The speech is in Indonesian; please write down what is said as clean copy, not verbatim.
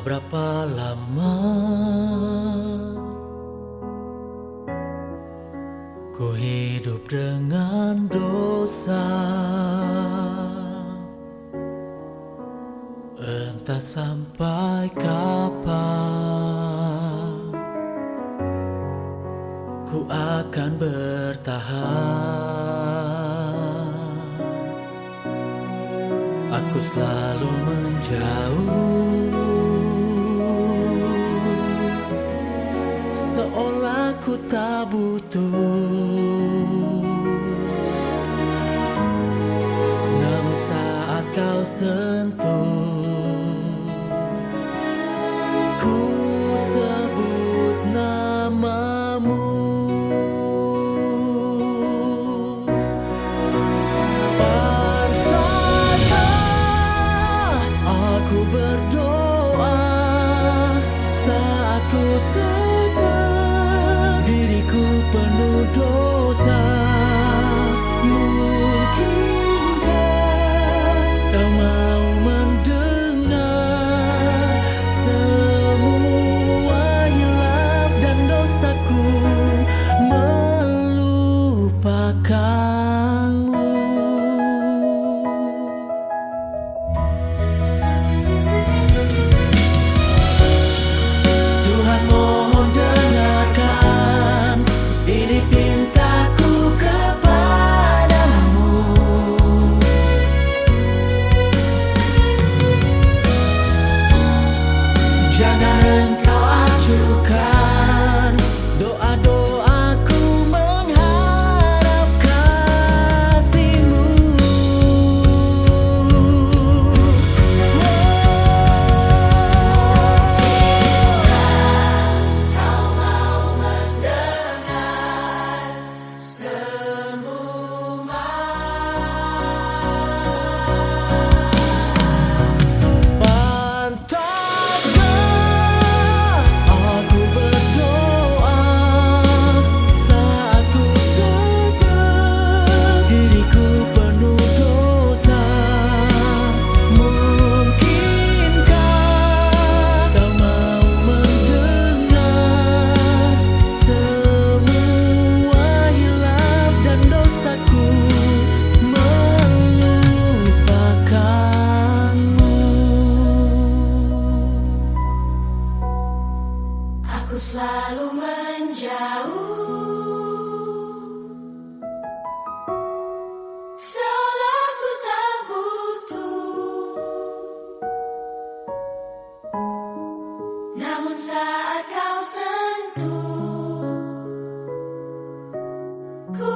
berapa lama ku hidup dengan dosa, entah sampai kapan ku akan bertahan. Aku selalu menjauh, seolah ku tak butuh. Namun saat kau sentuh, ku sebut namamu. Pantaskah aku berdoa saat ku sadar diriku penuh dosa? Mungkinkah kau mau mendengar semua hilaf dan dosaku, melupakanmu? Tuhan, mohon dengarkan, ini pintaku kepadamu. Jangan engkau acuhkan doa-doaku mengharap kasih-Mu. Kau mau mendengar semua. Pantaskah aku berdoa saat ku sadar diriku penuh dosa? Mungkinkah kau mau mendengar semua hilaf dan dosaku, melupakanmu? Aku selalu menjauh, seolah ku tak butuh. Namun saat kau sentuh, ku